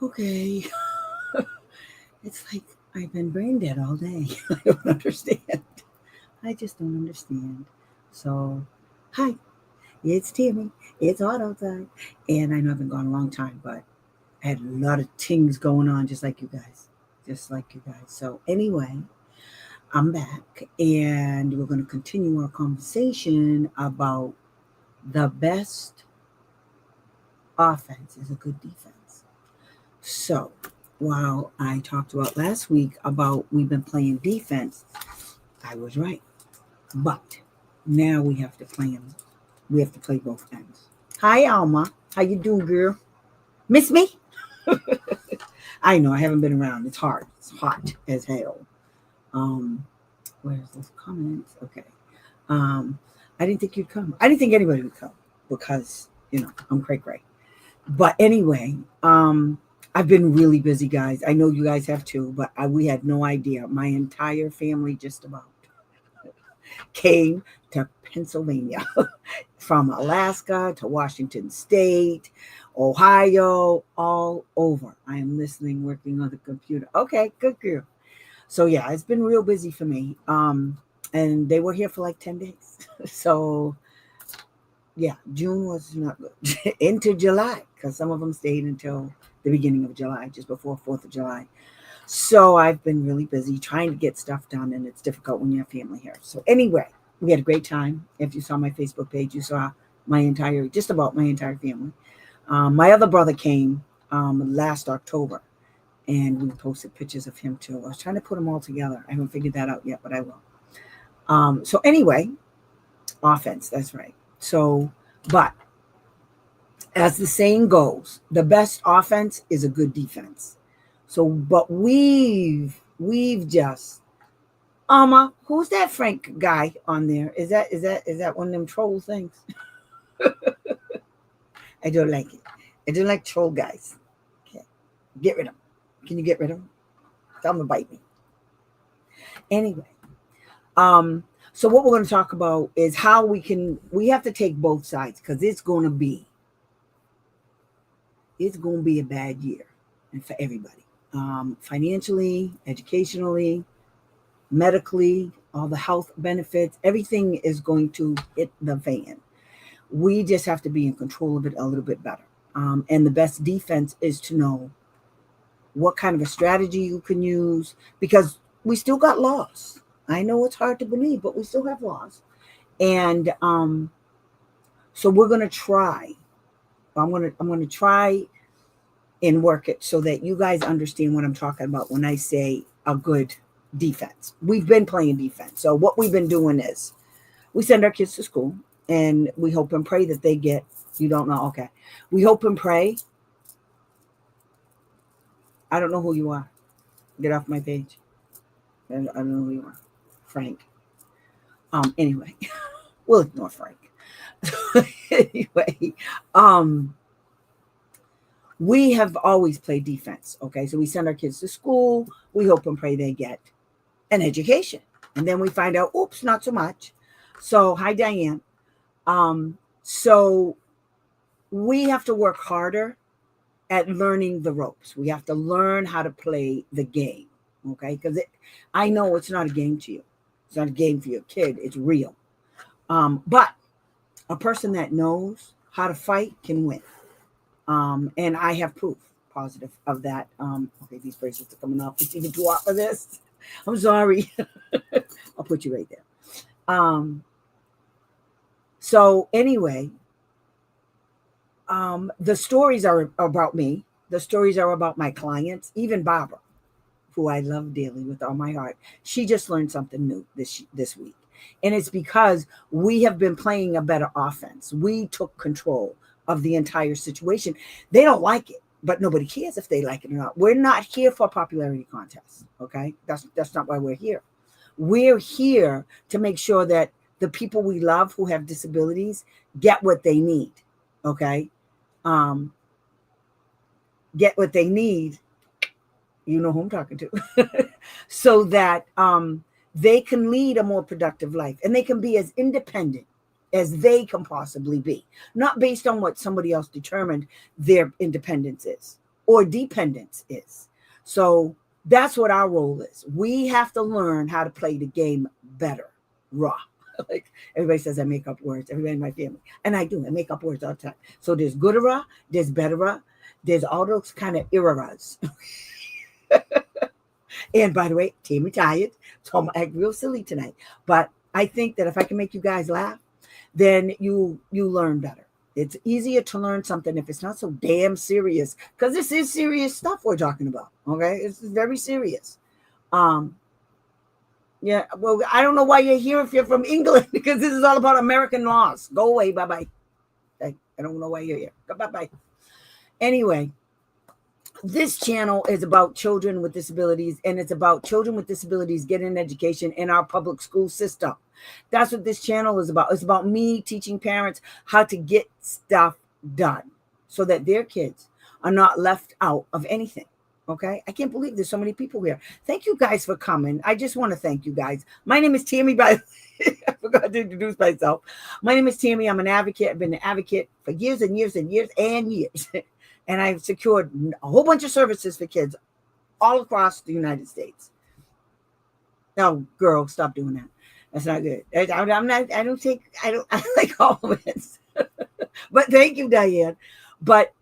Okay. It's like I've been brain dead all day. I don't understand. I just don't understand. So, hi, it's Tammy. It's hot outside. And I know I've been gone a long time, but I had a lot of things going on, just like you guys. Just like you guys. So, anyway, I'm back and we're going to continue our conversation about the best offense is a good defense. So, while I talked about last week about we've been playing defense, I was right. But now we have to play them. We have to play both ends. Hi, Alma. How you doing, girl? Miss me? I know I haven't been around. It's hard. It's hot as hell. Um, where's those comments? Okay. Um, I didn't think you'd come. I didn't think anybody would come because I'm cray cray. But anyway, I've been really busy, guys. I know you guys have too, but we had no idea. My entire family just about came to Pennsylvania from Alaska to Washington State, Ohio, all over. I am listening, working on the computer. Okay, good girl. So yeah, it's been real busy for me. And they were here for like 10 days. So yeah, June was not good. Into July, because some of them stayed until the beginning of July, just before 4th of July. So I've been really busy trying to get stuff done, and it's difficult when you have family here. So anyway, we had a great time. If you saw my Facebook page, you saw just about my entire family. My other brother came last October, and we posted pictures of him too. I was trying to put them all together. I haven't figured that out yet, but I will. So anyway, offense. That's right. So, but as the saying goes, the best offense is a good defense. So, but we've just who's that Frank guy on there? Is that one of them troll things? I don't like it. I don't like troll guys. Okay, get rid of them. Can you get rid of them? Tell them to bite me. Anyway, um, so what we're going to talk about is how we have to take both sides because it's going to be a bad year and for everybody, financially, educationally, medically, all the health benefits, everything is going to hit the fan. We just have to be in control of it a little bit better. And the best defense is to know what kind of a strategy you can use because we still got laws. I know it's hard to believe, but we still have laws. And so we're going to try. I'm going to try and work it so that you guys understand what I'm talking about when I say a good defense. We've been playing defense. So what we've been doing is we send our kids to school and we hope and pray that they get, you don't know, okay. We hope and pray. I don't know who you are. Get off my page. I don't know who you are. Frank. Anyway, we'll ignore Frank. Anyway, um, we have always played defense. Okay, so we send our kids to school. We hope and pray they get an education, and then we find out, oops, not so much. So, hi, Diane. So we have to work harder at learning the ropes. We have to learn how to play the game. Okay, because I know it's not a game to you. It's not a game for your kid. It's real. But a person that knows how to fight can win. And I have proof positive of that. Okay, these bracelets are coming off. It's even too hot for this. I'm sorry. I'll put you right there. So anyway, the stories are about me. The stories are about my clients, even Barbara, who I love dearly with all my heart. She just learned something new this week. And it's because we have been playing a better offense. We took control of the entire situation. They don't like it, but nobody cares if they like it or not. We're not here for a popularity contest. Okay. That's not why we're here. We're here to make sure that the people we love who have disabilities get what they need. Okay. Um, get what they need. You know who I'm talking to. So that they can lead a more productive life and they can be as independent as they can possibly be, not based on what somebody else determined their independence is. or dependence is. So that's what our role is. We have to learn how to play the game better, raw. Like everybody says, I make up words. Everybody in my family, and I do. I make up words all the time. So there's goodera, there's bettera, there's all those kind of eras. And by the way, Tammy tired, so I'm gonna act real silly tonight. But I think that if I can make you guys laugh, then you learn better. It's easier to learn something if it's not so damn serious, because this is serious stuff we're talking about. Okay, it's very serious. Yeah, well, I don't know why you're here if you're from England, because this is all about American laws. Go away, bye bye. I don't know why you're here. Go bye bye. Anyway, this channel is about children with disabilities, and it's about children with disabilities getting an education in our public school system. That's what this channel is about. It's about me teaching parents how to get stuff done so that their kids are not left out of anything. Okay. I can't believe there's so many people here. Thank you guys for coming. I just want to thank you guys. My name is Tammy. I forgot to introduce myself. My name is Tammy. I'm an advocate. I've been an advocate for years and years and years and years. And I've secured a whole bunch of services for kids all across the United States. Now, girl, stop doing that. That's not good. I like compliments. But thank you, Diane. But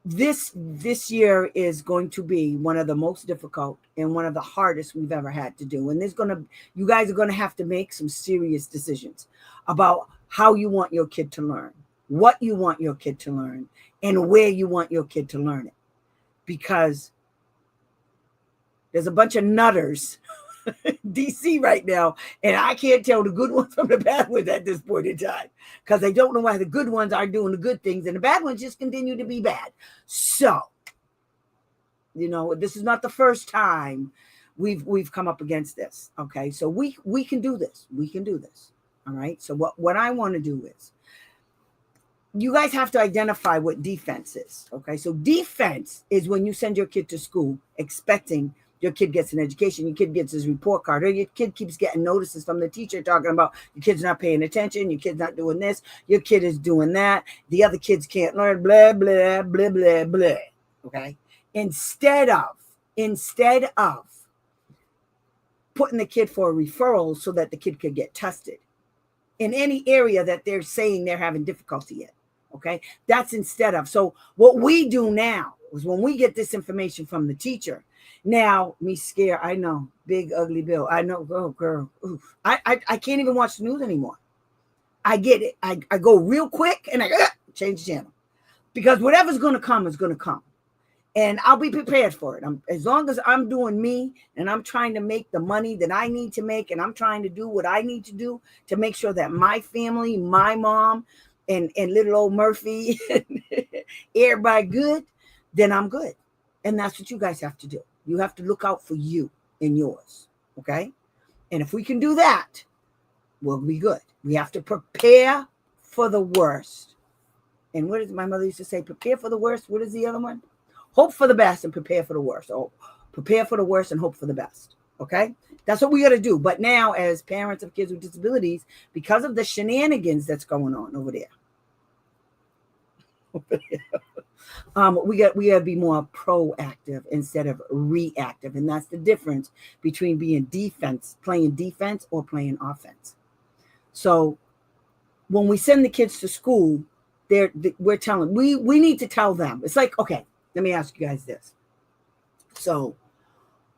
this year is going to be one of the most difficult and one of the hardest we've ever had to do. And you guys are gonna have to make some serious decisions about how you want your kid to learn, what you want your kid to learn, and where you want your kid to learn it. Because there's a bunch of nutters DC right now, and I can't tell the good ones from the bad ones at this point in time, because they don't know why the good ones are doing the good things and the bad ones just continue to be bad. So, this is not the first time we've come up against this. Okay, so we can do this. We can do this. All right. So what I want to do is, you guys have to identify what defense is. Okay, so defense is when you send your kid to school expecting your kid gets an education, your kid gets his report card, or your kid keeps getting notices from the teacher talking about your kid's not paying attention, your kid's not doing this, your kid is doing that, the other kids can't learn, blah, blah, blah, blah, blah. Okay? Instead of putting the kid for a referral so that the kid could get tested in any area that they're saying they're having difficulty in. Okay? That's instead of. So what we do now is when we get this information from the teacher, now, me scared. I know. Big, ugly Bill. I know. Oh, girl. Oof. I can't even watch the news anymore. I get it. I go real quick and I change the channel. Because whatever's going to come is going to come. And I'll be prepared for it. As long as I'm doing me and I'm trying to make the money that I need to make, and I'm trying to do what I need to do to make sure that my family, my mom, and little old Murphy, everybody good, then I'm good. And that's what you guys have to do. You have to look out for you and yours, okay? And if we can do that, we'll be good. We have to prepare for the worst. And what did my mother used to say? Prepare for the worst. What is the other one? Hope for the best and prepare for the worst. Oh, prepare for the worst and hope for the best, okay? That's what we got to do. But now, as parents of kids with disabilities, because of the shenanigans that's going on over there, we got to be more proactive instead of reactive, and that's the difference between playing defense or playing offense. So when we send the kids to school, we're telling we need to tell them. It's like, okay, let me ask you guys this. So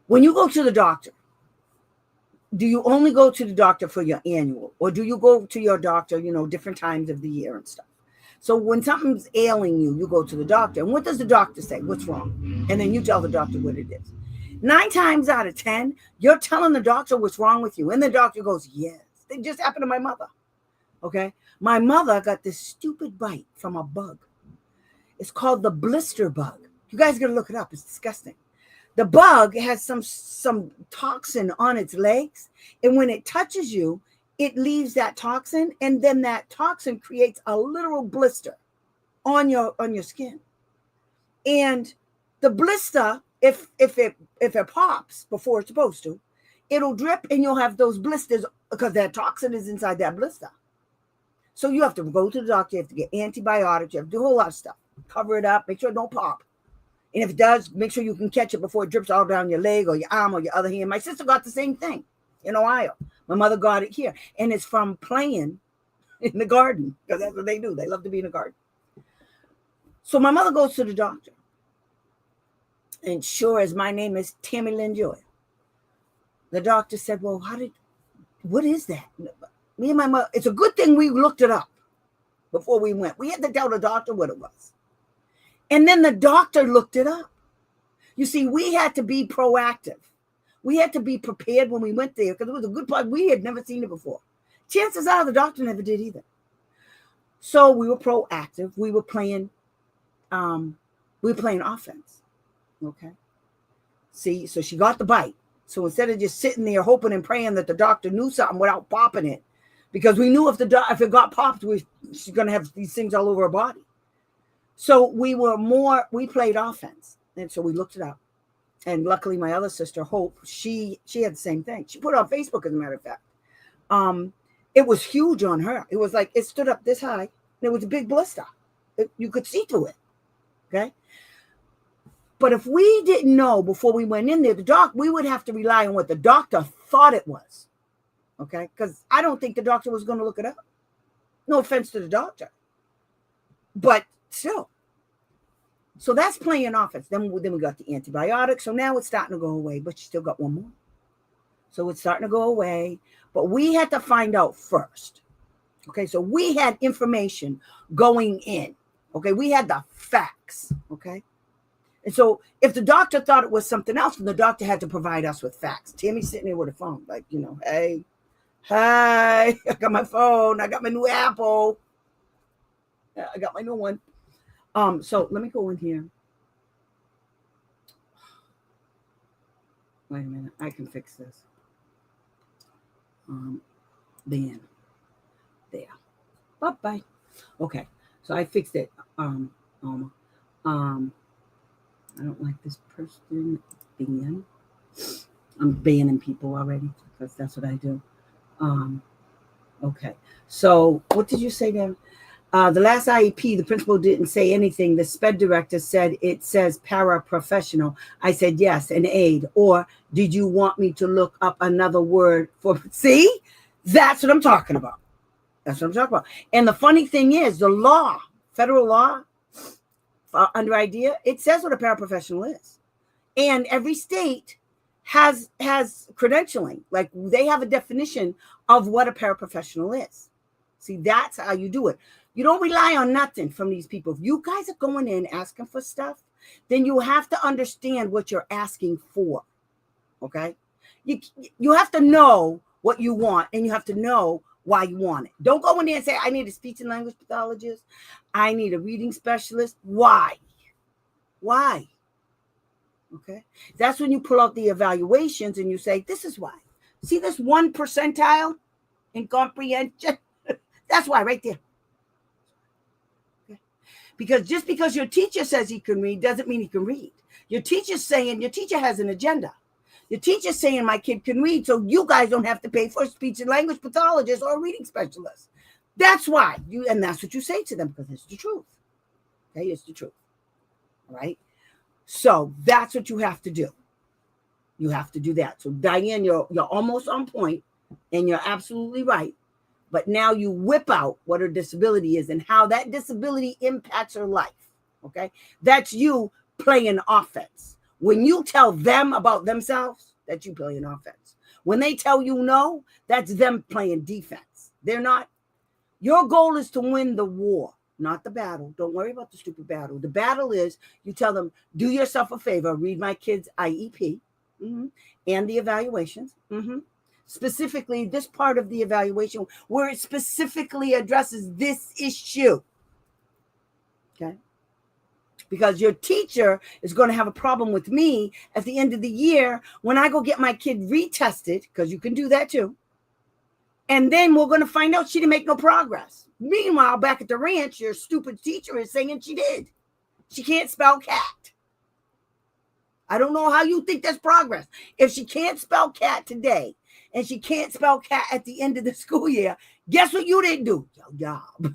when you go to the doctor, do you only go to the doctor for your annual, or do you go to your doctor, different times of the year and stuff? So when something's ailing you, you go to the doctor. And what does the doctor say? What's wrong? And then you tell the doctor what it is. 9 times out of 10, you're telling the doctor what's wrong with you. And the doctor goes, yes. It just happened to my mother. Okay? My mother got this stupid bite from a bug. It's called the blister bug. You guys got to look it up. It's disgusting. The bug has some toxin on its legs. And when it touches you, it leaves that toxin, and then that toxin creates a literal blister on your skin. And the blister, if it pops before it's supposed to, it'll drip, and you'll have those blisters because that toxin is inside that blister. So you have to go to the doctor, you have to get antibiotics, you have to do a whole lot of stuff. Cover it up. Make sure it don't pop. And if it does, make sure you can catch it before it drips all down your leg or your arm or your other hand. My sister got the same thing in Ohio. My mother got it here. And it's from playing in the garden, because that's what they do. They love to be in the garden. So my mother goes to the doctor. And sure as my name is Tammy Lynn Joy, the doctor said, well, what is that? Me and my mother, it's a good thing we looked it up before we went. We had to tell the doctor what it was. And then the doctor looked it up. You see, we had to be proactive. We had to be prepared when we went there because it was a good part. We had never seen it before. Chances are the doctor never did either. So we were proactive. We were playing offense. Okay. See, so she got the bite. So instead of just sitting there hoping and praying that the doctor knew something without popping it, because we knew if it got popped, she's going to have these things all over her body. So we played offense. And so we looked it up. And luckily my other sister, Hope, she had the same thing. She put it on Facebook, as a matter of fact. It was huge on her. It was like, it stood up this high. And it was a big blister. You could see through it. Okay. But if we didn't know before we went in there, we would have to rely on what the doctor thought it was. Okay. Because I don't think the doctor was going to look it up. No offense to the doctor. But still. So that's playing offense. Then we got the antibiotics. So now it's starting to go away, but you still got one more. So it's starting to go away. But we had to find out first. Okay, so we had information going in. Okay, we had the facts. Okay. And so if the doctor thought it was something else, then the doctor had to provide us with facts. Tammy's sitting there with a phone, like, hey, I got my phone. I got my new Apple. I got my new one. So let me go in here. Wait a minute. I can fix this. Then there. Bye-bye. Okay. So I fixed it. I don't like this person being. I'm banning people already because that's what I do. Okay. So what did you say then? The last IEP, the principal didn't say anything. The SPED director said it says paraprofessional. I said yes, an aide. Or did you want me to look up another word for? See, that's what I'm talking about. That's what I'm talking about. And the funny thing is, the law, federal law, under IDEA, it says what a paraprofessional is. And every state has credentialing. Like they have a definition of what a paraprofessional is. See, that's how you do it. You don't rely on nothing from these people. If you guys are going in asking for stuff, then you have to understand what you're asking for. Okay? You have to know what you want, and you have to know why you want it. Don't go in there and say, I need a speech and language pathologist. I need a reading specialist. Why? Why? Okay? That's when you pull out the evaluations and you say, this is why. See this 1 percentile in comprehension? That's why right there. Okay. Because just because your teacher says he can read doesn't mean he can read. Your teacher has an agenda. Your teacher's saying my kid can read, so you guys don't have to pay for a speech and language pathologist or a reading specialist. That's why and that's what you say to them because it's the truth. Okay, it's the truth. All right. So that's what you have to do. You have to do that. So Diane, you're almost on point, and you're absolutely right. But now you whip out what her disability is and how that disability impacts her life. Okay. That's you playing offense. When you tell them about themselves, that's you playing offense. When they tell you no, that's them playing defense. They're not. Your goal is to win the war, not the battle. Don't worry about the stupid battle. The battle is you tell them, do yourself a favor, read my kid's IEP and the evaluations. Specifically, this part of the evaluation where it specifically addresses this issue. Okay. Because your teacher is going to have a problem with me at the end of the year when I go get my kid retested, because you can do that too. And then we're going to find out she didn't make no progress. Meanwhile, back at the ranch, your stupid teacher is saying she did. She can't spell cat. I don't know how you think that's progress. If she can't spell cat today and she can't spell cat at the end of the school year, guess what you didn't do? Your job.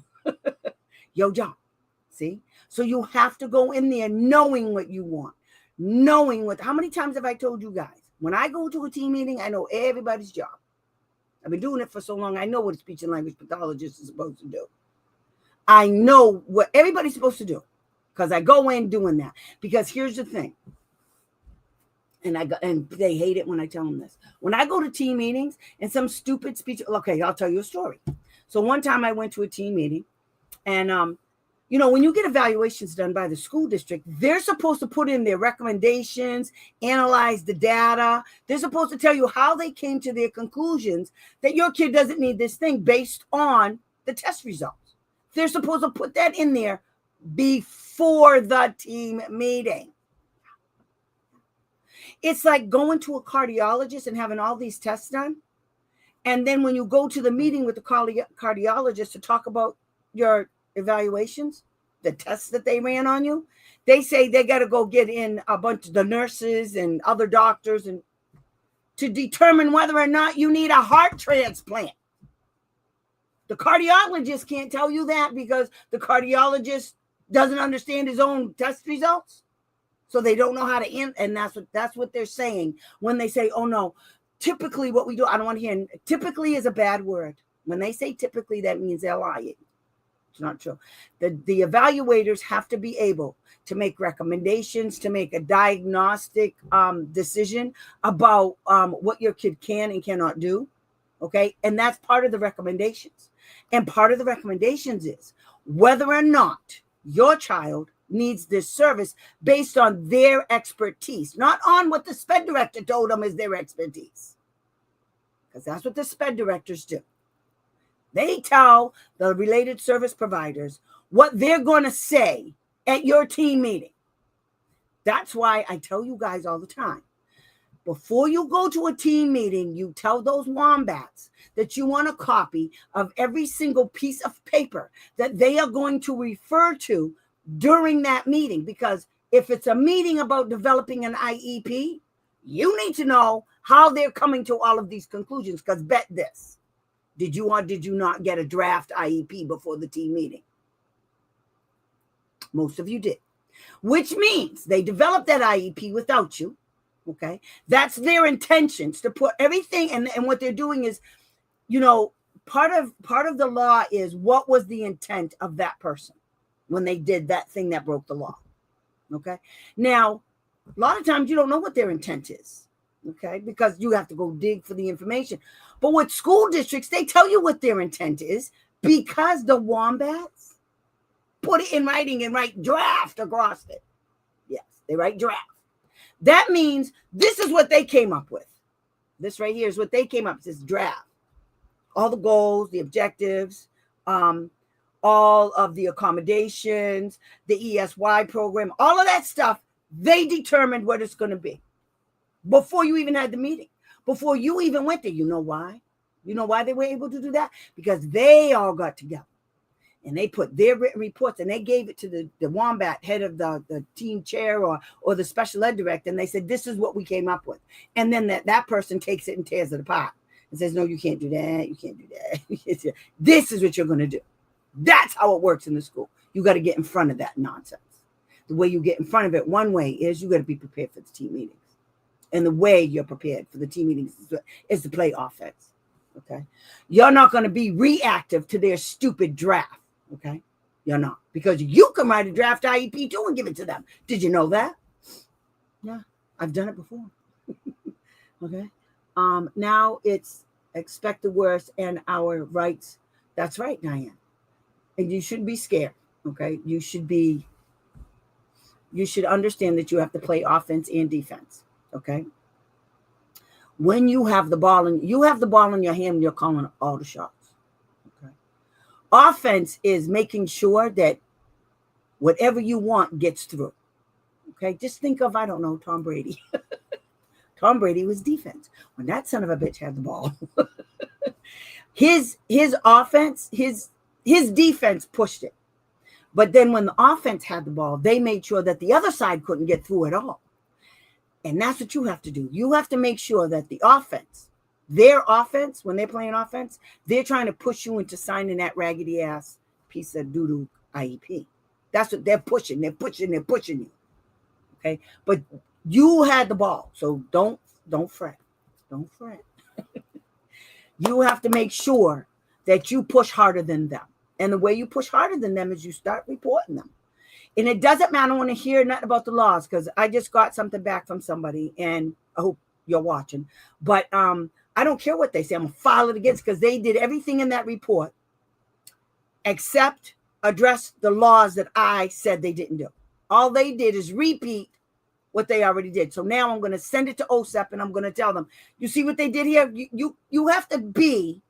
Your job. See? So you have to go in there knowing what you want. Knowing what, how many times have I told you guys? When I go to a team meeting, I know everybody's job. I've been doing it for so long, I know what a speech and language pathologist is supposed to do. I know what everybody's supposed to do because I go in doing that. Because here's the thing. And they hate it when I tell them this. When I go to team meetings and some stupid speech, okay, I'll tell you a story. So one time I went to a team meeting, and when you get evaluations done by the school district, they're supposed to put in their recommendations, analyze the data. They're supposed to tell you how they came to their conclusions that your kid doesn't need this thing based on the test results. They're supposed to put that in there before the team meeting. It's like going to a cardiologist and having all these tests done. And then when you go to the meeting with the cardiologist to talk about your evaluations, the tests that they ran on you, they say they got to go get in a bunch of the nurses and other doctors and to determine whether or not you need a heart transplant. The cardiologist can't tell you that because the cardiologist doesn't understand his own test results. So they don't know how to end, and that's what they're saying when they say, oh no, typically what we do, I don't want to hear, typically is a bad word. When they say typically, that means they're lying. It's not true. The evaluators have to be able to make recommendations, to make a diagnostic decision about what your kid can and cannot do. Okay. And that's part of the recommendations. And part of the recommendations is whether or not your child needs this service based on their expertise, not on what the SPED director told them is their expertise. Because that's what the SPED directors do. They tell the related service providers what they're going to say at your team meeting. That's why I tell you guys all the time, before you go to a team meeting, you tell those wombats that you want a copy of every single piece of paper that they are going to refer to during that meeting. Because if it's a meeting about developing an IEP, you need to know how they're coming to all of these conclusions. Because bet this, did you or did you not get a draft IEP before the team meeting? Most of you did, which means they developed that IEP without you. Okay, that's their intentions, to put everything, and what they're doing is, part of the law is what was the intent of that person when they did that thing that broke the law. Okay, now a lot of times you don't know what their intent is. Okay, because you have to go dig for the information. But with school districts, they tell you what their intent is because the wombats put it in writing and write draft across it. Yes, they write draft. That means this is what they came up with. This right here is what they came up with, this draft. All the goals, the objectives, all of the accommodations, the ESY program, all of that stuff, they determined what it's going to be before you even had the meeting, before you even went there. You know why? You know why they were able to do that? Because they all got together. And they put their written reports and they gave it to the wombat head of the team chair or the special ed director. And they said, this is what we came up with. And then that person takes it and tears it apart and says, no, you can't do that. You can't do that. This is what you're going to do. That's how it works in the school. You got to get in front of that nonsense. The way you get in front of it one way is you got to be prepared for the team meetings. And the way you're prepared for the team meetings is to play offense. Okay. You're not going to be reactive to their stupid draft. Okay, you're not, because you can write a draft IEP too and give it to them. Did you know that? Yeah, I've done it before. Okay, now it's expect the worst and our rights. That's right, Diane. And you shouldn't be scared. Okay, you should understand that you have to play offense and defense. Okay, when you have the ball in your hand, you're calling all the shots. Offense is making sure that whatever you want gets through. Okay, just think of, I don't know, Tom Brady. Tom Brady was defense. When that son of a bitch had the ball, his offense, his defense pushed it. But then when the offense had the ball, they made sure that the other side couldn't get through at all. And that's what you have to do. You have to make sure that the offense, their offense, when they're playing offense, they're trying to push you into signing that raggedy ass piece of doo-doo IEP. That's what they're pushing. They're pushing you. Okay. But you had the ball. So don't fret. Don't fret. You have to make sure that you push harder than them. And the way you push harder than them is you start reporting them. And it doesn't matter. I want to hear nothing about the laws, because I just got something back from somebody, and I hope you're watching. But I don't care what they say. I'm going to file it against, because they did everything in that report except address the laws that I said they didn't do. All they did is repeat what they already did. So now I'm going to send it to OSEP, and I'm going to tell them, you see what they did here? You have to be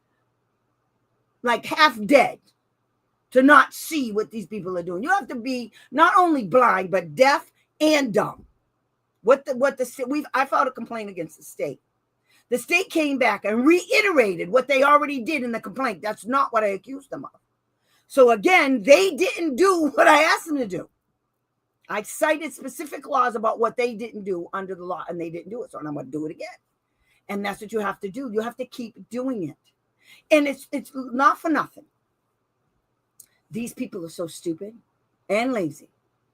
like half dead to not see what these people are doing. You have to be not only blind, but deaf and dumb. I filed a complaint against the state. The state came back and reiterated what they already did in the complaint. That's not what I accused them of. So again, they didn't do what I asked them to do. I cited specific laws about what they didn't do under the law, and they didn't do it. So I'm going to do it again. And that's what you have to do. You have to keep doing it. And it's not for nothing. These people are so stupid and lazy.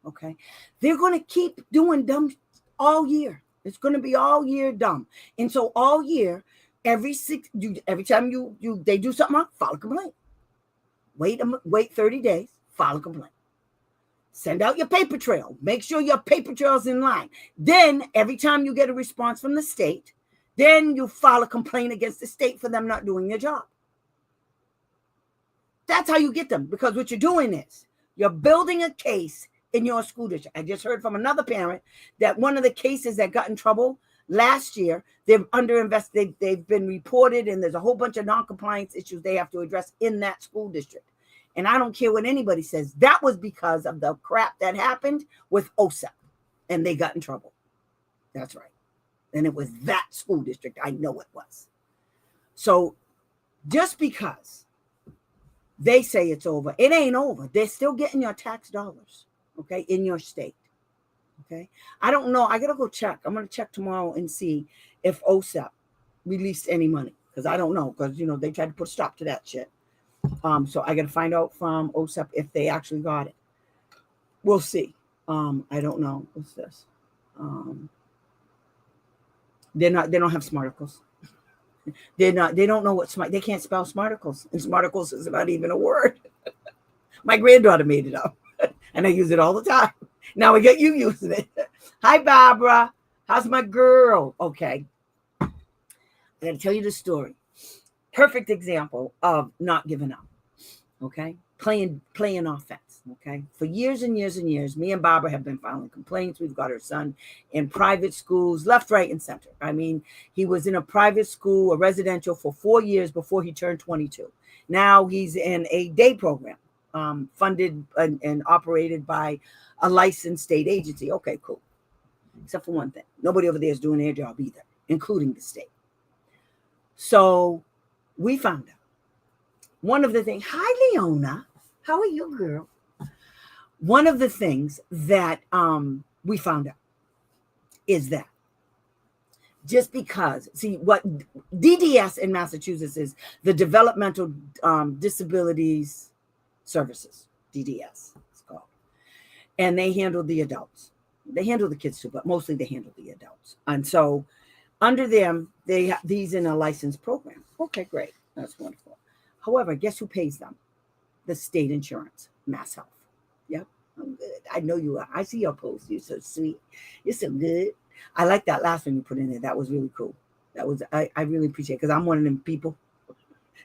Okay. They're going to keep doing dumb all year. It's going to be all year dumb. And so all year, every time they do something wrong, file a complaint. Wait 30 days, file a complaint. Send out your paper trail. Make sure your paper trail is in line. Then every time you get a response from the state, then you file a complaint against the state for them not doing their job. That's how you get them, because what you're doing is you're building a case in your school district. I just heard from another parent that one of the cases that got in trouble last year, they've been reported, and there's a whole bunch of non-compliance issues they have to address in that school district. And I don't care what anybody says. That was because of the crap that happened with OSEP, and they got in trouble. That's right. And it was that school district. I know it was. So just because they say it's over, it ain't over. They're still getting your tax dollars, okay, in your state, okay? I don't know. I got to go check. I'm going to check tomorrow and see if OSEP released any money, because I don't know, because, they tried to put a stop to that shit. So I got to find out from OSEP if they actually got it. We'll see. I don't know. What's this? They don't have smarticles. They don't know what they can't spell smarticles, and smarticles is not even a word. My granddaughter made it up, and I use it all the time. Now we get you using it. Hi, Barbara. How's my girl? Okay. I got to tell you the story. Perfect example of not giving up. Okay. Playing offense. Okay. For years and years and years, me and Barbara have been filing complaints. We've got her son in private schools, left, right, and center. I mean, he was in a private school, a residential, for 4 years before he turned 22. Now he's in a day program, funded and operated by a licensed state agency. Okay, cool. Except for one thing. Nobody over there is doing their job either, including the state. So we found out. One of the things, hi, Leona. How are you, girl? One of the things that we found out is that just because, see, what DDS in Massachusetts is the Developmental Disabilities Services, DDS it's called. And they handle the adults. They handle the kids too, but mostly they handle the adults. And so under them, they have these in a licensed program. Okay, great. That's wonderful. However, guess who pays them? The state insurance, Mass Health. Yep, I'm good. I know you are. I see your post. You're so sweet. You're so good. I like that last one you put in there. That was really cool. I really appreciate it, because I'm one of them people.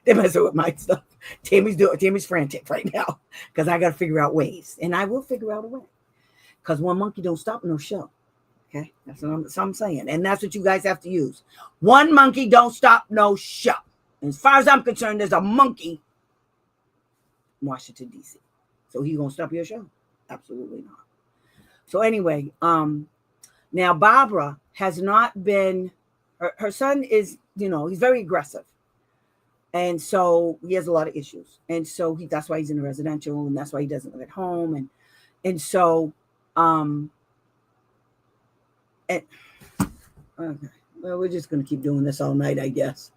They're messing with my stuff. Tammy's frantic right now, because I got to figure out ways. And I will figure out a way. Because one monkey don't stop no show. Okay? That's what I'm saying. And that's what you guys have to use. One monkey don't stop no show. And as far as I'm concerned, there's a monkey in Washington, D.C. So he's going to stop your show? Absolutely not. So anyway, now Barbara has not been, her son is, he's very aggressive. And so he has a lot of issues. And so that's why he's in a residential, and that's why he doesn't live at home. And so, okay. Well, we're just going to keep doing this all night, I guess.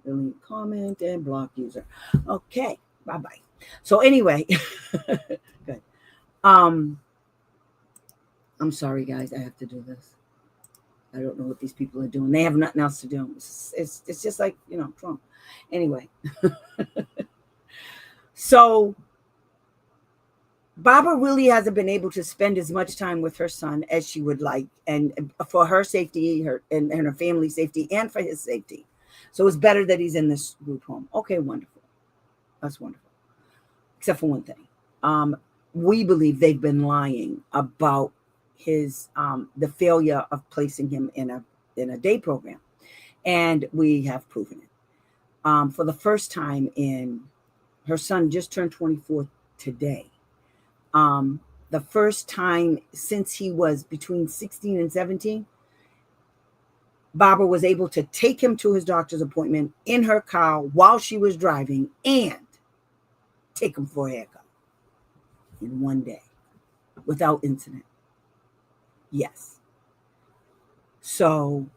Delete comment and block user. Okay. Bye-bye. So anyway, good. I'm sorry, guys. I have to do this. I don't know what these people are doing. They have nothing else to do. It's just like, Trump. Anyway, so Barbara really hasn't been able to spend as much time with her son as she would like, and for her safety, and her family's safety, and for his safety. So it's better that he's in this group home. Okay, wonderful. That's wonderful. Except for one thing. We believe they've been lying about his the failure of placing him in a day program, and we have proven it. For the first time her son just turned 24 today. The first time since he was between 16 and 17, Barbara was able to take him to his doctor's appointment in her car while she was driving and take him for a haircut in one day without incident. Yes. So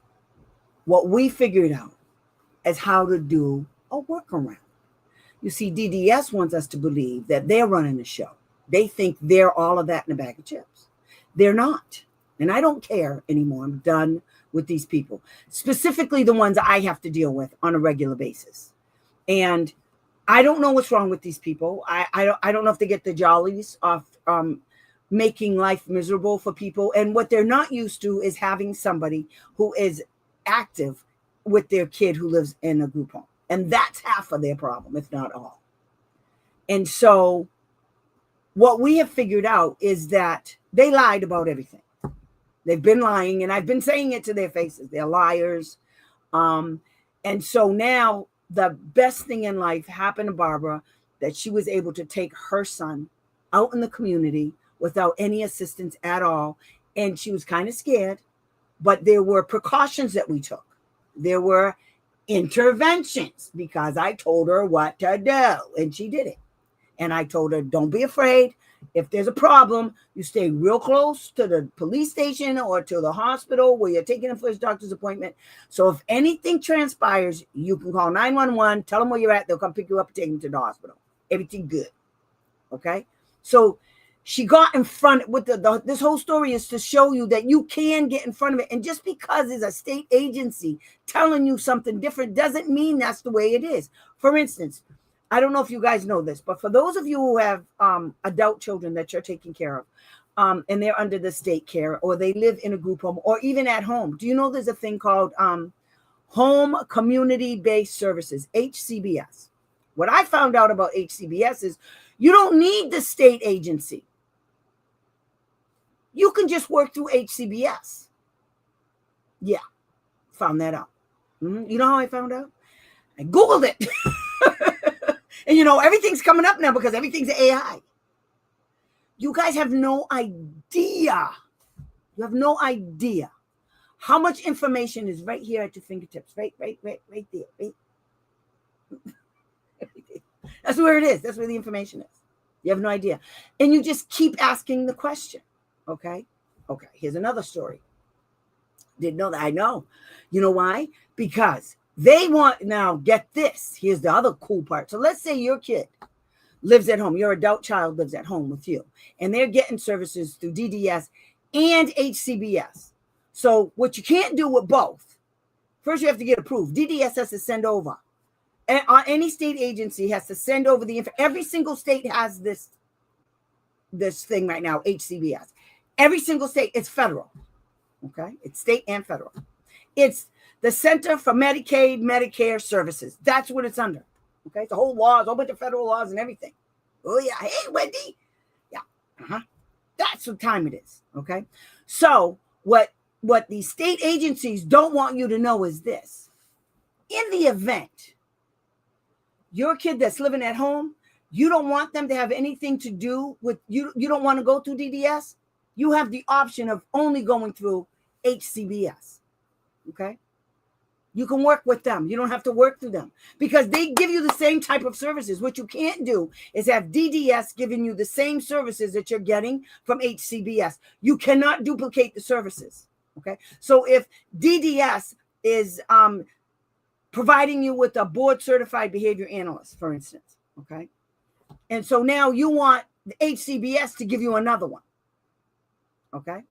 what we figured out is how to do a workaround. You see, DDS wants us to believe that they're running the show. They think they're all of that in a bag of chips. They're not. And I don't care anymore. I'm done with these people, specifically the ones I have to deal with on a regular basis. And I don't know what's wrong with these people. I don't know if they get the jollies off making life miserable for people. And what they're not used to is having somebody who is active with their kid who lives in a group home. And that's half of their problem, if not all. And so what we have figured out is that they lied about everything. They've been lying, and I've been saying it to their faces. They're liars. And so now the best thing in life happened to Barbara, that she was able to take her son out in the community without any assistance at all. And she was kind of scared, but there were precautions that we took. There were interventions because I told her what to do, and she did it. And I told her, don't be afraid. If there's a problem, you stay real close to the police station or to the hospital where you're taking him for his doctor's appointment. So if anything transpires, you can call 911, tell them where you're at. They'll come pick you up and take you to the hospital. Everything good. Okay? So she got in front with this whole story is to show you that you can get in front of it. And just because it's a state agency telling you something different doesn't mean that's the way it is. For instance, I don't know if you guys know this, but for those of you who have adult children that you're taking care of, and they're under the state care, or they live in a group home, or even at home, do you know there's a thing called Home Community-Based Services, HCBS? What I found out about HCBS is you don't need the state agency. You can just work through HCBS. Yeah, found that out. You know how I found out? I Googled it. And everything's coming up now because everything's AI. You guys have no idea. You have no idea how much information is right here at your fingertips. Right there. Right. That's where it is. That's where the information is. You have no idea. And you just keep asking the question. Okay. Here's another story. Didn't know that. I know. You know why? Because they want, now get this. Here's the other cool part. So let's say your kid lives at home. Your adult child lives at home with you. And they're getting services through DDS and HCBS. So what you can't do with both, first you have to get approved. DDS has to send over. And any state agency has to send over the info. Every single state has this thing right now, HCBS. Every single state, it's federal. Okay? It's state and federal. It's the Center for Medicaid, Medicare Services. That's what it's under. Okay? It's a whole law, a whole bunch of federal laws and everything. Oh, yeah. Hey, Wendy. Yeah. That's what time it is. Okay? So what these state agencies don't want you to know is this. In the event your kid that's living at home, you don't want them to have anything to do with you. You don't want to go through DDS. You have the option of only going through HCBS. Okay? You can work with them. You don't have to work through them because they give you the same type of services. What you can't do is have DDS giving you the same services that you're getting from HCBS. You cannot duplicate the services. Okay. So if DDS is providing you with a board certified behavior analyst, for instance. Okay. And so now you want the HCBS to give you another one. Okay?